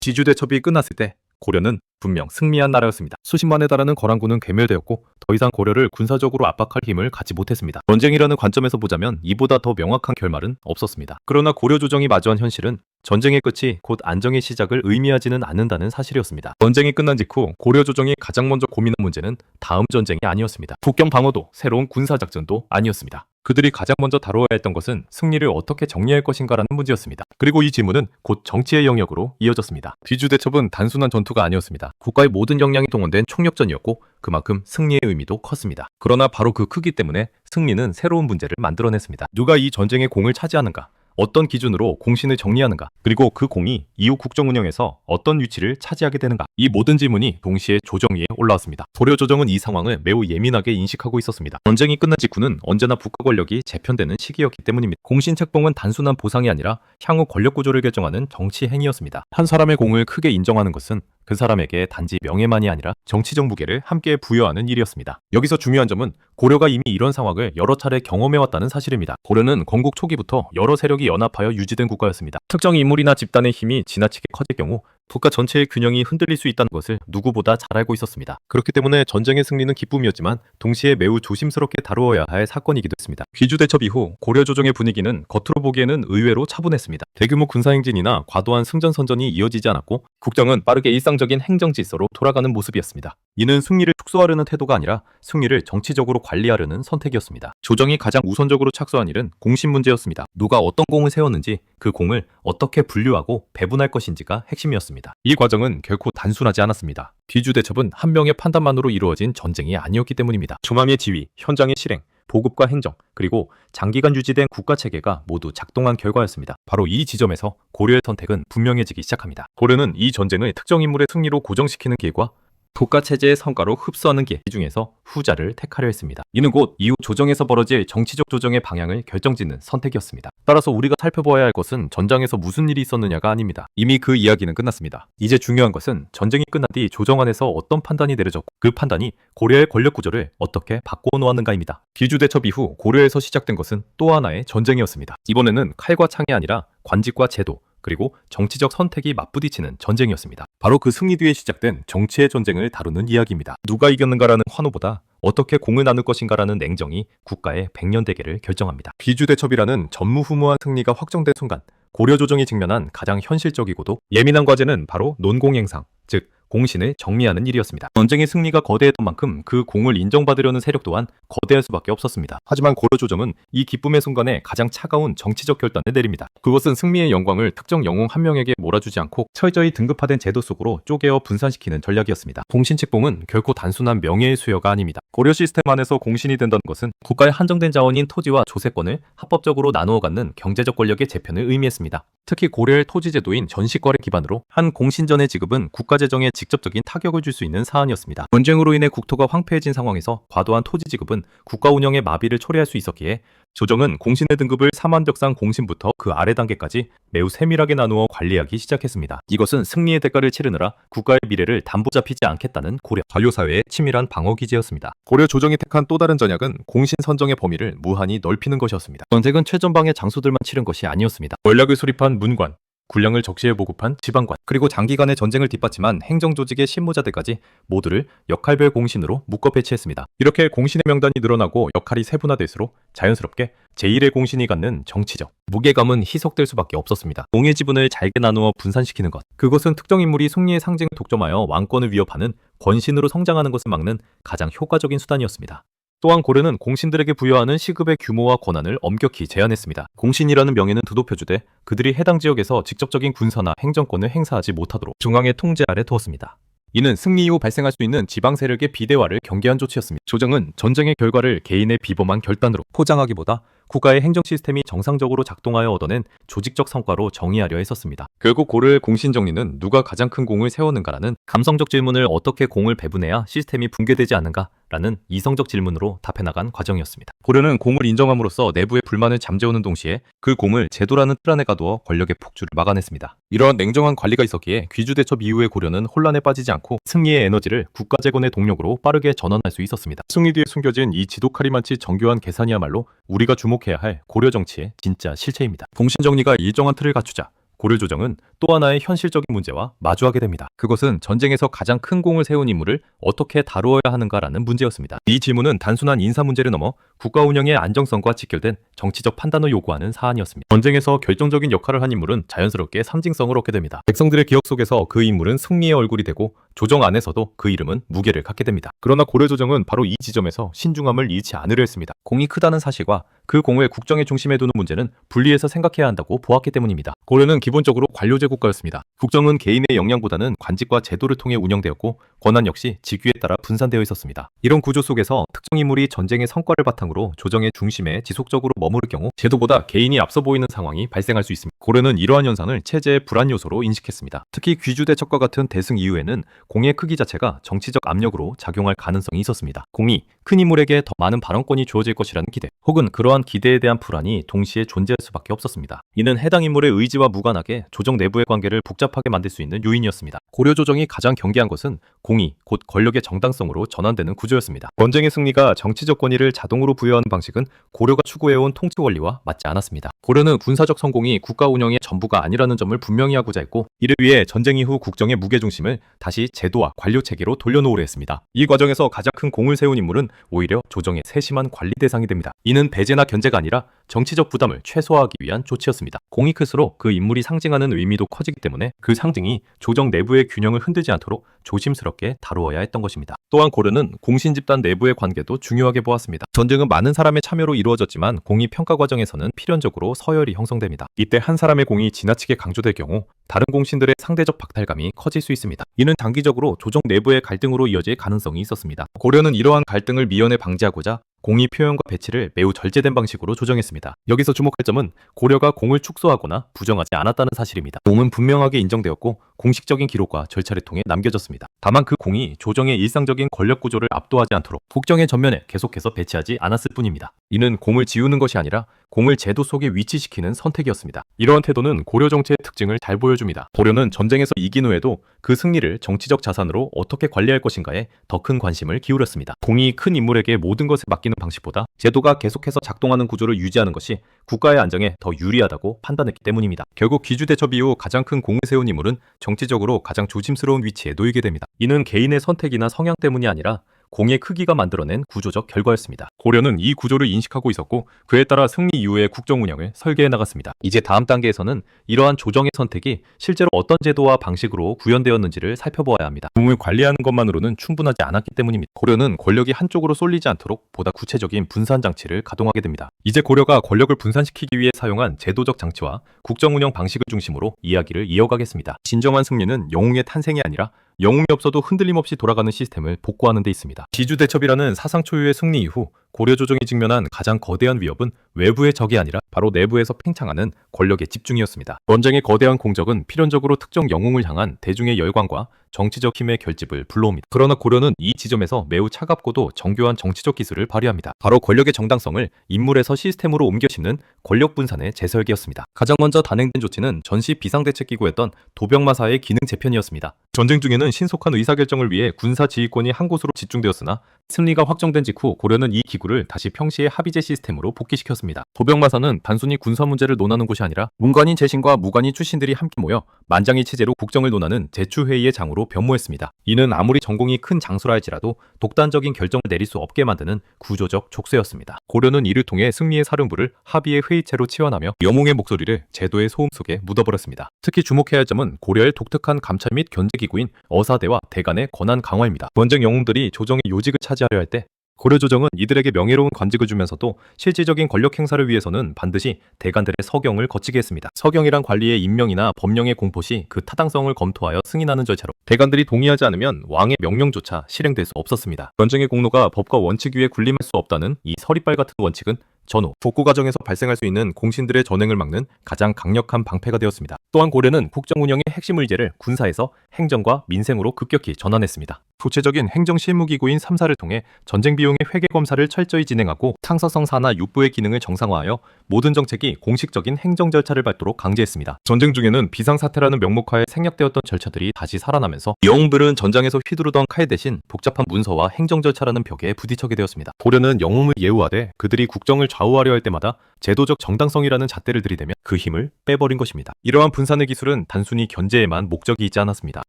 지주대첩이 끝났을 때 고려는 분명 승리한 나라였습니다. 수십만에 달하는 거란군은 괴멸되었고 더 이상 고려를 군사적으로 압박할 힘을 갖지 못했습니다. 전쟁이라는 관점에서 보자면 이보다 더 명확한 결말은 없었습니다. 그러나 고려 조정이 마주한 현실은 전쟁의 끝이 곧 안정의 시작을 의미하지는 않는다는 사실이었습니다. 전쟁이 끝난 직후 고려 조정이 가장 먼저 고민한 문제는 다음 전쟁이 아니었습니다. 국경 방어도 새로운 군사작전도 아니었습니다. 그들이 가장 먼저 다뤄야 했던 것은 승리를 어떻게 정리할 것인가라는 문제였습니다. 그리고 이 질문은 곧 정치의 영역으로 이어졌습니다. 비주대첩은 단순한 전투가 아니었습니다. 국가의 모든 역량이 동원된 총력전이었고 그만큼 승리의 의미도 컸습니다. 그러나 바로 그 크기 때문에 승리는 새로운 문제를 만들어냈습니다. 누가 이 전쟁의 공을 차지하는가? 어떤 기준으로 공신을 정리하는가? 그리고 그 공이 이후 국정 운영에서 어떤 위치를 차지하게 되는가? 이 모든 질문이 동시에 조정 위에 올라왔습니다. 고려 조정은 이 상황을 매우 예민하게 인식하고 있었습니다. 전쟁이 끝난 직후는 언제나 국가 권력이 재편되는 시기였기 때문입니다. 공신 책봉은 단순한 보상이 아니라 향후 권력 구조를 결정하는 정치 행위였습니다. 한 사람의 공을 크게 인정하는 것은 그 사람에게 단지 명예만이 아니라 정치적 무게를 함께 부여하는 일이었습니다. 여기서 중요한 점은 고려가 이미 이런 상황을 여러 차례 경험해왔다는 사실입니다. 고려는 건국 초기부터 여러 세력이 연합하여 유지된 국가였습니다. 특정 인물이나 집단의 힘이 지나치게 커질 경우 국가 전체의 균형이 흔들릴 수 있다는 것을 누구보다 잘 알고 있었습니다. 그렇기 때문에 전쟁의 승리는 기쁨이었지만 동시에 매우 조심스럽게 다루어야 할 사건이기도 했습니다. 귀주대첩 이후 고려 조정의 분위기는 겉으로 보기에는 의외로 차분했습니다. 대규모 군사행진이나 과도한 승전선전이 이어지지 않았고 국정은 빠르게 일상적인 행정 질서로 돌아가는 모습이었습니다. 이는 승리를 축소하려는 태도가 아니라 승리를 정치적으로 관리하려는 선택이었습니다. 조정이 가장 우선적으로 착수한 일은 공신 문제였습니다. 누가 어떤 공을 세웠는지 그 공을 어떻게 분류하고 배분할 것인지가 핵심이었습니다. 이 과정은 결코 단순하지 않았습니다. 비주대첩은 한 명의 판단만으로 이루어진 전쟁이 아니었기 때문입니다. 중앙의 지휘, 현장의 실행, 보급과 행정, 그리고 장기간 유지된 국가체계가 모두 작동한 결과였습니다. 바로 이 지점에서 고려의 선택은 분명해지기 시작합니다. 고려는 이 전쟁을 특정 인물의 승리로 고정시키는 길과 국가체제의 성과로 흡수하는 길 중에서 후자를 택하려 했습니다. 이는 곧 이후 조정에서 벌어질 정치적 조정의 방향을 결정짓는 선택이었습니다. 따라서 우리가 살펴보아야 할 것은 전장에서 무슨 일이 있었느냐가 아닙니다. 이미 그 이야기는 끝났습니다. 이제 중요한 것은 전쟁이 끝난 뒤 조정 안에서 어떤 판단이 내려졌고 그 판단이 고려의 권력 구조를 어떻게 바꿔 놓았는가입니다. 비주대첩 이후 고려에서 시작된 것은 또 하나의 전쟁이었습니다. 이번에는 칼과 창이 아니라 관직과 제도, 그리고 정치적 선택이 맞부딪히는 전쟁이었습니다. 바로 그 승리 뒤에 시작된 정치의 전쟁을 다루는 이야기입니다. 누가 이겼는가라는 환호보다 어떻게 공을 나눌 것인가라는 냉정이 국가의 백년 대계를 결정합니다. 비주대첩이라는 전무후무한 승리가 확정된 순간 고려 조정이 직면한 가장 현실적이고도 예민한 과제는 바로 논공행상, 즉 공신을 정리하는 일이었습니다. 전쟁의 승리가 거대했던 만큼 그 공을 인정받으려는 세력 또한 거대할 수밖에 없었습니다. 하지만 고려 조정은 이 기쁨의 순간에 가장 차가운 정치적 결단을 내립니다. 그것은 승리의 영광을 특정 영웅 한 명에게 몰아주지 않고 철저히 등급화된 제도 속으로 쪼개어 분산시키는 전략이었습니다. 공신 책봉은 결코 단순한 명예의 수여가 아닙니다. 고려 시스템 안에서 공신이 된다는 것은 국가의 한정된 자원인 토지와 조세권을 합법적으로 나누어 갖는 경제적 권력의 재편을 의미했습니다. 특히 고려의 토지 제도인 전시과를 기반으로 한 공신전의 지급은 국가 재정에 직접적인 타격을 줄 수 있는 사안이었습니다. 전쟁으로 인해 국토가 황폐해진 상황에서 과도한 토지 지급은 국가 운영의 마비를 초래할 수 있었기에 조정은 공신의 등급을 사만적상 공신부터 그 아래 단계까지 매우 세밀하게 나누어 관리하기 시작했습니다. 이것은 승리의 대가를 치르느라 국가의 미래를 담보 잡히지 않겠다는 고려 관료사회의 치밀한 방어 기제였습니다. 고려 조정이 택한 또 다른 전략은 공신 선정의 범위를 무한히 넓히는 것이었습니다. 전쟁은 최전방의 장수들만 치른 것이 아니었습니다. 전략을 수립한 문관, 군량을 적시해 보급한 지방관, 그리고 장기간의 전쟁을 뒷받침한 행정조직의 실무자들까지 모두를 역할별 공신으로 묶어 배치했습니다. 이렇게 공신의 명단이 늘어나고 역할이 세분화될수록 자연스럽게 제1의 공신이 갖는 정치적 무게감은 희석될 수밖에 없었습니다. 공의 지분을 잘게 나누어 분산시키는 것, 그것은 특정 인물이 승리의 상징을 독점하여 왕권을 위협하는 권신으로 성장하는 것을 막는 가장 효과적인 수단이었습니다. 또한 고려는 공신들에게 부여하는 시급의 규모와 권한을 엄격히 제한했습니다. 공신이라는 명예는 두둑혀주되 그들이 해당 지역에서 직접적인 군사나 행정권을 행사하지 못하도록 중앙의 통제 아래 두었습니다. 이는 승리 이후 발생할 수 있는 지방 세력의 비대화를 경계한 조치였습니다. 조정은 전쟁의 결과를 개인의 비범한 결단으로 포장하기보다 국가의 행정 시스템이 정상적으로 작동하여 얻어낸 조직적 성과로 정의하려 했었습니다. 결국 고려의 공신 정리는 누가 가장 큰 공을 세웠는가라는 감성적 질문을 어떻게 공을 배분해야 시스템이 붕괴되지 않는가라는 이성적 질문으로 답해나간 과정이었습니다. 고려는 공을 인정함으로써 내부의 불만을 잠재우는 동시에 그 공을 제도라는 틀 안에 가두어 권력의 폭주를 막아냈습니다. 이러한 냉정한 관리가 있었기에 귀주대첩 이후의 고려는 혼란에 빠지지 않고 승리의 에너지를 국가 재건의 동력으로 빠르게 전환할 수 있었습니다. 승리 뒤에 숨겨진 이 지독하리만치 정교한 계산이야말로 우리가 주목해야 할 고려 정치의 진짜 실체입니다. 공신 정리가 일정한 틀을 갖추자 고려 조정은 또 하나의 현실적인 문제와 마주하게 됩니다. 그것은 전쟁에서 가장 큰 공을 세운 인물을 어떻게 다루어야 하는가라는 문제였습니다. 이 질문은 단순한 인사 문제를 넘어 국가 운영의 안정성과 직결된 정치적 판단을 요구하는 사안이었습니다. 전쟁에서 결정적인 역할을 한 인물은 자연스럽게 상징성을 얻게 됩니다. 백성들의 기억 속에서 그 인물은 승리의 얼굴이 되고 조정 안에서도 그 이름은 무게를 갖게 됩니다. 그러나 고려 조정은 바로 이 지점에서 신중함을 잃지 않으려 했습니다. 공이 크다는 사실과 그 공을 국정의 중심에 두는 문제는 분리해서 생각해야 한다고 보았기 때문입니다. 고려는 기본적으로 관료제 국가였습니다. 국정은 개인의 역량보다는 관직과 제도를 통해 운영되었고 권한 역시 직위에 따라 분산되어 있었습니다. 이런 구조 속에서 특정 인물이 전쟁의 성과를 바탕으로 조정의 중심에 지속적으로 머무를 경우 제도보다 개인이 앞서 보이는 상황이 발생할 수 있습니다. 고려는 이러한 현상을 체제의 불안 요소로 인식했습니다. 특히 귀주대첩과 같은 대승 이후에는 공의 크기 자체가 정치적 압력으로 작용할 가능성이 있었습니다. 공이 큰 인물에게 더 많은 발언권이 주어질 것이라는 기대, 혹은 그러한 기대에 대한 불안이 동시에 존재할 수밖에 없었습니다. 이는 해당 인물의 의지와 무관하게 조정 내부의 관계를 복잡하게 만들 수 있는 요인이었습니다. 고려 조정이 가장 경계한 것은 공이 곧 권력의 정당성으로 전환되는 구조였습니다. 전쟁의 승리가 정치적 권위를 자동으로 부여하는 방식은 고려가 추구해온 통치 원리와 맞지 않았습니다. 고려는 군사적 성공이 국가 운영의 전부가 아니라는 점을 분명히 하고자 했고, 이를 위해 전쟁 이후 국정의 무게중심을 다시 제도와 관료 체계로 돌려놓으려 했습니다. 이 과정에서 가장 큰 공을 세운 인물은 오히려 조정의 세심한 관리 대상이 됩니다. 이는 배제나 견제가 아니라 정치적 부담을 최소화하기 위한 조치였습니다. 공이 클수록 그 인물이 상징하는 의미도 커지기 때문에 그 상징이 조정 내부의 균형을 흔들지 않도록 조심스럽게 다루어야 했던 것입니다. 또한 고려는 공신 집단 내부의 관계도 중요하게 보았습니다. 전쟁은 많은 사람의 참여로 이루어졌지만 공의 평가 과정에서는 필연적으로 서열이 형성됩니다. 이때 한 사람의 공이 지나치게 강조될 경우 다른 공신들의 상대적 박탈감이 커질 수 있습니다. 이는 단기적으로 조정 내부의 갈등으로 이어질 가능성이 있었습니다. 고려는 이러한 갈등을 미연에 방지하고자 공의 표현과 배치를 매우 절제된 방식으로 조정했습니다. 여기서 주목할 점은 고려가 공을 축소하거나 부정하지 않았다는 사실입니다. 공은 분명하게 인정되었고 공식적인 기록과 절차를 통해 남겨졌습니다. 다만 그 공이 조정의 일상적인 권력 구조를 압도하지 않도록 국정의 전면에 계속해서 배치하지 않았을 뿐입니다. 이는 공을 지우는 것이 아니라 공을 제도 속에 위치시키는 선택이었습니다. 이러한 태도는 고려 정치의 특징을 잘 보여줍니다. 고려는 전쟁에서 이긴 후에도 그 승리를 정치적 자산으로 어떻게 관리할 것인가에 더 큰 관심을 기울였습니다. 공이 큰 인물에게 모든 것을 맡기는 방식보다 제도가 계속해서 작동하는 구조를 유지하는 것이 국가의 안정에 더 유리하다고 판단했기 때문입니다. 결국 귀주대첩 이후 가장 큰 공을 세운 인물은 정치적으로 가장 조심스러운 위치에 놓이게 됩니다. 이는 개인의 선택이나 성향 때문이 아니라 공의 크기가 만들어낸 구조적 결과였습니다. 고려는 이 구조를 인식하고 있었고 그에 따라 승리 이후의 국정 운영을 설계해 나갔습니다. 이제 다음 단계에서는 이러한 조정의 선택이 실제로 어떤 제도와 방식으로 구현되었는지를 살펴보아야 합니다. 공을 관리하는 것만으로는 충분하지 않았기 때문입니다. 고려는 권력이 한쪽으로 쏠리지 않도록 보다 구체적인 분산 장치를 가동하게 됩니다. 이제 고려가 권력을 분산시키기 위해 사용한 제도적 장치와 국정 운영 방식을 중심으로 이야기를 이어가겠습니다. 진정한 승리는 영웅의 탄생이 아니라 영웅이 없어도 흔들림 없이 돌아가는 시스템을 복구하는 데 있습니다. 귀주대첩이라는 사상 초유의 승리 이후 고려 조정이 직면한 가장 거대한 위협은 외부의 적이 아니라 바로 내부에서 팽창하는 권력의 집중이었습니다. 전쟁의 거대한 공적은 필연적으로 특정 영웅을 향한 대중의 열광과 정치적 힘의 결집을 불러옵니다. 그러나 고려는 이 지점에서 매우 차갑고도 정교한 정치적 기술을 발휘합니다. 바로 권력의 정당성을 인물에서 시스템으로 옮겨 심는 권력 분산의 재설계였습니다. 가장 먼저 단행된 조치는 전시 비상대책기구였던 도병마사의 기능 재편이었습니다. 전쟁 중에는 신속한 의사결정을 위해 군사 지휘권이 한 곳으로 집중되었으나 승리가 확정된 직후 고려는 이 기구를 다시 평시의 합의제 시스템으로 복귀시켰습니다. 도병마사는 단순히 군사 문제를 논하는 곳이 아니라 문관인 재신과 무관인 출신들이 함께 모여 만장일 체제로 국정을 논하는 제추회의의 장으로 변모했습니다. 이는 아무리 전공이 큰 장소라 할지라도 독단적인 결정을 내릴 수 없게 만드는 구조적 족쇄였습니다. 고려는 이를 통해 승리의 사령부를 합의의 회의체로 치환하며 영웅의 목소리를 제도의 소음 속에 묻어버렸습니다. 특히 주목해야 할 점은 고려의 독특한 감찰 및 견제기구인 어사대와 대간의 권한 강화입니다. 전쟁 영웅들이 조정의 요직을 차지하려 할 때 고려 조정은 이들에게 명예로운 관직을 주면서도 실질적인 권력 행사를 위해서는 반드시 대간들의 서경을 거치게 했습니다. 서경이란 관리의 임명이나 법령의 공포 시 그 타당성을 검토하여 승인하는 절차로 대간들이 동의하지 않으면 왕의 명령조차 실행될 수 없었습니다. 전쟁의 공로가 법과 원칙 위에 군림할 수 없다는 이 서리빨 같은 원칙은 전후 복구 과정에서 발생할 수 있는 공신들의 전횡을 막는 가장 강력한 방패가 되었습니다. 또한 고려는 국정 운영의 핵심 의제를 군사에서 행정과 민생으로 급격히 전환했습니다. 구체적인 행정 실무기구인 3사를 통해 전쟁 비용의 회계 검사를 철저히 진행하고 상서성 사나 육부의 기능을 정상화하여 모든 정책이 공식적인 행정 절차를 밟도록 강제했습니다. 전쟁 중에는 비상사태라는 명목하에 생략되었던 절차들이 다시 살아나면서 영웅들은 전장에서 휘두르던 칼 대신 복잡한 문서와 행정 절차라는 벽에 부딪히게 되었습니다. 고려는 영웅을 예우하되 그들이 국정을 좌우하려 할 때마다 제도적 정당성이라는 잣대를 들이대며 그 힘을 빼버린 것입니다. 이러한 분산의 기술은 단순히 견제에만 목적이 있지 않았습니다.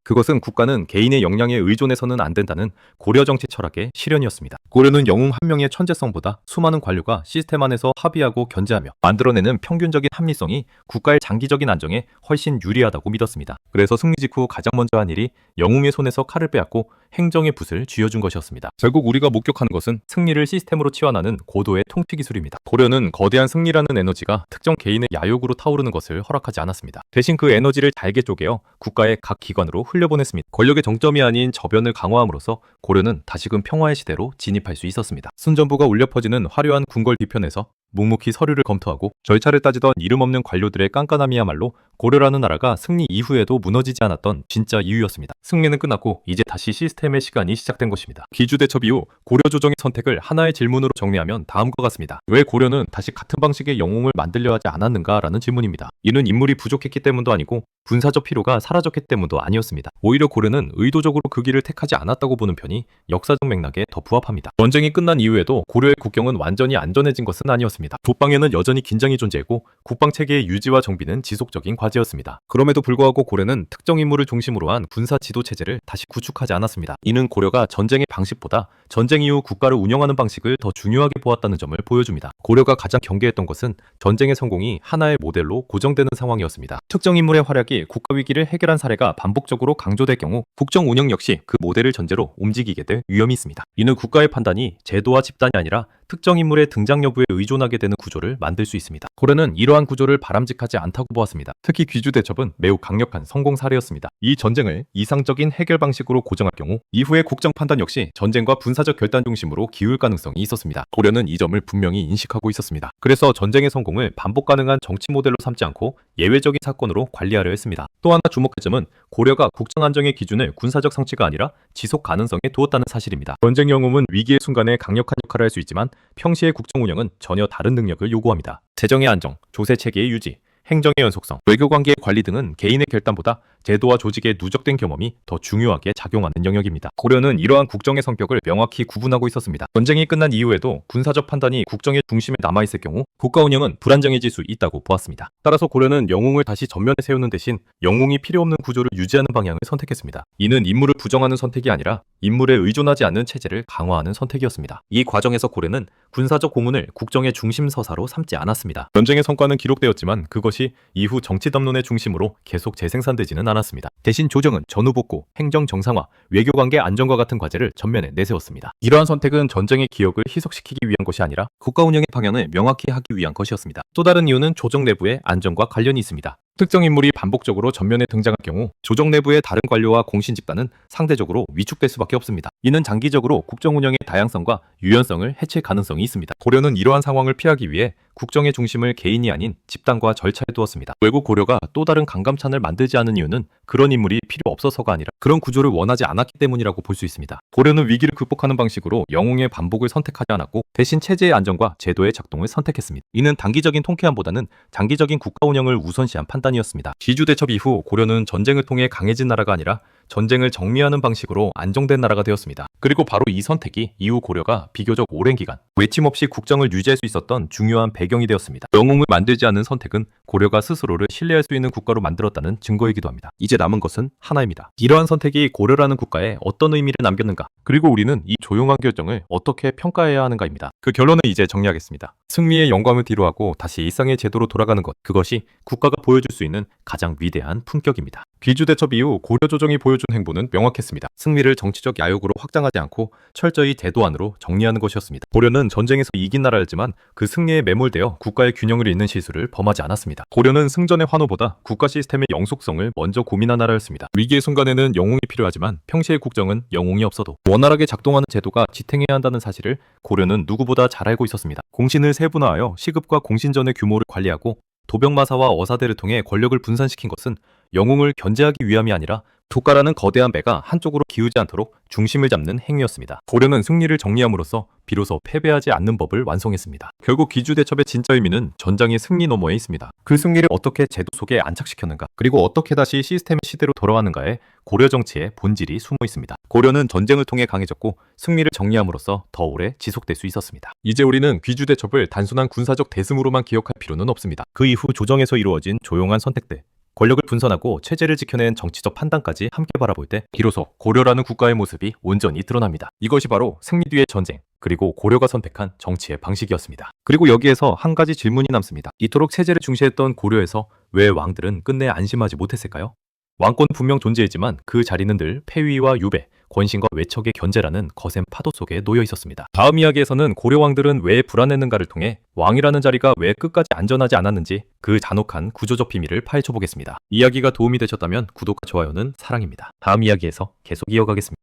그것은 국가는 개인의 역량에 의존해서는 안 된다는 고려 정치 철학의 실현이었습니다. 고려는 영웅 한 명의 천재성보다 수많은 관료가 시스템 안에서 합의하고 견제하며 만들어내는 평균적인 합리성이 국가의 장기적인 안정에 훨씬 유리하다고 믿었습니다. 그래서 승리 직후 가장 먼저 한 일이 영웅의 손에서 칼을 빼앗고 행정의 붓을 쥐어준 것이었습니다. 결국 우리가 목격하는 것은 승리를 시스템으로 치환하는 고도의 통치 기술입니다. 고려는 거대한 승리라는 에너지가 특정 개인의 야욕으로 타오르는 것을 허락하지 않았습니다. 대신 그 에너지를 잘게 쪼개어 국가의 각 기관으로 흘려보냈습니다. 권력의 정점이 아닌 저변을 강화함으로써 고려는 다시금 평화의 시대로 진입할 수 있었습니다. 순전부가 울려 퍼지는 화려한 궁궐 뒤편에서 묵묵히 서류를 검토하고 절차를 따지던 이름 없는 관료들의 깐깐함이야말로 고려라는 나라가 승리 이후에도 무너지지 않았던 진짜 이유였습니다. 승리는 끝났고 이제 다시 시스템의 시간이 시작된 것입니다. 기주대첩 이후 고려 조정의 선택을 하나의 질문으로 정리하면 다음과 같습니다. 왜 고려는 다시 같은 방식의 영웅을 만들려 하지 않았는가라는 질문입니다. 이는 인물이 부족했기 때문도 아니고 군사적 필요가 사라졌기 때문도 아니었습니다. 오히려 고려는 의도적으로 그 길을 택하지 않았다고 보는 편이 역사적 맥락에 더 부합합니다. 전쟁이 끝난 이후에도 고려의 국경은 완전히 안전해진 것은 아니었습니다. 북방에는 여전히 긴장이 존재했고 국방체계의 유지와 정비는 지속적인 과제였습니다. 그럼에도 불구하고 고려는 특정 인물을 중심으로 한 군사 지도 체제를 다시 구축하지 않았습니다. 이는 고려가 전쟁의 방식보다 전쟁 이후 국가를 운영하는 방식을 더 중요하게 보았다는 점을 보여줍니다. 고려가 가장 경계했던 것은 전쟁의 성공이 하나의 모델로 고정되는 상황이었습니다. 특정 인물의 활약이 국가 위기를 해결한 사례가 반복적으로 강조될 경우 국정 운영 역시 그 모델을 전제로 움직이게 될 위험이 있습니다. 이는 국가의 판단이 제도와 집단이 아니라 특정 인물의 등장 여부에 의존하게 되는 구조를 만들 수 있습니다. 고려는 이러한 구조를 바람직하지 않다고 보았습니다. 특히 귀주대첩은 매우 강력한 성공 사례였습니다. 이 전쟁을 이상적인 해결 방식으로 고정할 경우 이후의 국정 판단 역시 전쟁과 분사적 결단 중심으로 기울 가능성이 있었습니다. 고려는 이 점을 분명히 인식하고 있었습니다. 그래서 전쟁의 성공을 반복 가능한 정치 모델로 삼지 않고 예외적인 사건으로 관리하려 했습니다. 또 하나 주목할 점은 고려가 국정 안정의 기준을 군사적 성취가 아니라 지속 가능성에 두었다는 사실입니다. 전쟁 영웅은 위기의 순간에 강력한 역할을 할 수 있지만 평시의 국정 운영은 전혀 다른 능력을 요구합니다. 재정의 안정, 조세 체계의 유지, 행정의 연속성, 외교관계의 관리 등은 개인의 결단보다 제도와 조직의 누적된 경험이 더 중요하게 작용하는 영역입니다. 고려는 이러한 국정의 성격을 명확히 구분하고 있었습니다. 전쟁이 끝난 이후에도 군사적 판단이 국정의 중심에 남아있을 경우 국가 운영은 불안정해질 수 있다고 보았습니다. 따라서 고려는 영웅을 다시 전면에 세우는 대신 영웅이 필요 없는 구조를 유지하는 방향을 선택했습니다. 이는 인물을 부정하는 선택이 아니라 인물에 의존하지 않는 체제를 강화하는 선택이었습니다. 이 과정에서 고려는 군사적 고문을 국정의 중심 서사로 삼지 않았습니다. 전쟁의 성과는 기록되었지만 그것이 이후 정치 담론의 중심으로 계속 재생산되지는 않았습니다. 대신 조정은 전후 복구, 행정 정상화, 외교관계 안정과 같은 과제를 전면에 내세웠습니다. 이러한 선택은 전쟁의 기억을 희석시키기 위한 것이 아니라 국가 운영의 방향을 명확히 하기 위한 것이었습니다. 또 다른 이유는 조정 내부의 안정과 관련이 있습니다. 특정 인물이 반복적으로 전면에 등장할 경우 조정 내부의 다른 관료와 공신 집단은 상대적으로 위축될 수밖에 없습니다. 이는 장기적으로 국정 운영의 다양성과 유연성을 해칠 가능성이 있습니다. 고려는 이러한 상황을 피하기 위해 국정의 중심을 개인이 아닌 집단과 절차에 두었습니다. 결국 고려가 또 다른 강감찬을 만들지 않은 이유는 그런 인물이 필요 없어서가 아니라 그런 구조를 원하지 않았기 때문이라고 볼 수 있습니다. 고려는 위기를 극복하는 방식으로 영웅의 반복을 선택하지 않았고 대신 체제의 안정과 제도의 작동을 선택했습니다. 이는 단기적인 통쾌함보다는 장기적인 국가 운영을 우선시한 판단이었습니다. 귀주대첩 이후 고려는 전쟁을 통해 강해진 나라가 아니라 전쟁을 정리하는 방식으로 안정된 나라가 되었습니다. 그리고 바로 이 선택이 이후 고려가 비교적 오랜 기간 외침 없이 국정을 유지할 수 있었던 중요한 배경이 되었습니다. 영웅을 만들지 않은 선택은 고려가 스스로를 신뢰할 수 있는 국가로 만들었다는 증거이기도 합니다. 이제 남은 것은 하나입니다. 이러한 선택이 고려라는 국가에 어떤 의미를 남겼는가, 그리고 우리는 이 조용한 결정을 어떻게 평가해야 하는가입니다. 그 결론을 이제 정리하겠습니다. 승리의 영광을 뒤로하고 다시 일상의 제도로 돌아가는 것, 그것이 국가가 보여줄 수 있는 가장 위대한 품격입니다. 귀주대첩 이후 고려 조정이 보여준 행보는 명확했습니다. 승리를 정치적 야욕으로 확장하지 않고 철저히 제도 안으로 정리하는 것이었습니다. 고려는 전쟁에서 이긴 나라였지만 그 승리에 매몰되어 국가의 균형을 잃는 실수를 범하지 않았습니다. 고려는 승전의 환호보다 국가 시스템의 영속성을 먼저 고민한 나라였습니다. 위기의 순간에는 영웅이 필요하지만 평시의 국정은 영웅이 없어도 원활하게 작동하는 제도가 지탱해야 한다는 사실을 고려는 누구보다 잘 알고 있었습니다. 공신을 세분화하여 시급과 공신전의 규모를 관리하고 도병마사와 어사대를 통해 권력을 분산시킨 것은 영웅을 견제하기 위함이 아니라 조가라는 거대한 배가 한쪽으로 기우지 않도록 중심을 잡는 행위였습니다. 고려는 승리를 정리함으로써 비로소 패배하지 않는 법을 완성했습니다. 결국 귀주대첩의 진짜 의미는 전장의 승리 너머에 있습니다. 그 승리를 어떻게 제도 속에 안착시켰는가, 그리고 어떻게 다시 시스템의 시대로 돌아가는가에 고려 정치의 본질이 숨어 있습니다. 고려는 전쟁을 통해 강해졌고 승리를 정리함으로써 더 오래 지속될 수 있었습니다. 이제 우리는 귀주대첩을 단순한 군사적 대승으로만 기억할 필요는 없습니다. 그 이후 조정에서 이루어진 조용한 선택들, 권력을 분산하고 체제를 지켜낸 정치적 판단까지 함께 바라볼 때 비로소 고려라는 국가의 모습이 온전히 드러납니다. 이것이 바로 승리 뒤의 전쟁, 그리고 고려가 선택한 정치의 방식이었습니다. 그리고 여기에서 한 가지 질문이 남습니다. 이토록 체제를 중시했던 고려에서 왜 왕들은 끝내 안심하지 못했을까요? 왕권은 분명 존재했지만 그 자리는 늘 폐위와 유배, 권신과 외척의 견제라는 거센 파도 속에 놓여 있었습니다. 다음 이야기에서는 고려 왕들은 왜 불안했는가를 통해 왕이라는 자리가 왜 끝까지 안전하지 않았는지 그 잔혹한 구조적 비밀을 파헤쳐 보겠습니다. 이야기가 도움이 되셨다면 구독과 좋아요는 사랑입니다. 다음 이야기에서 계속 이어가겠습니다.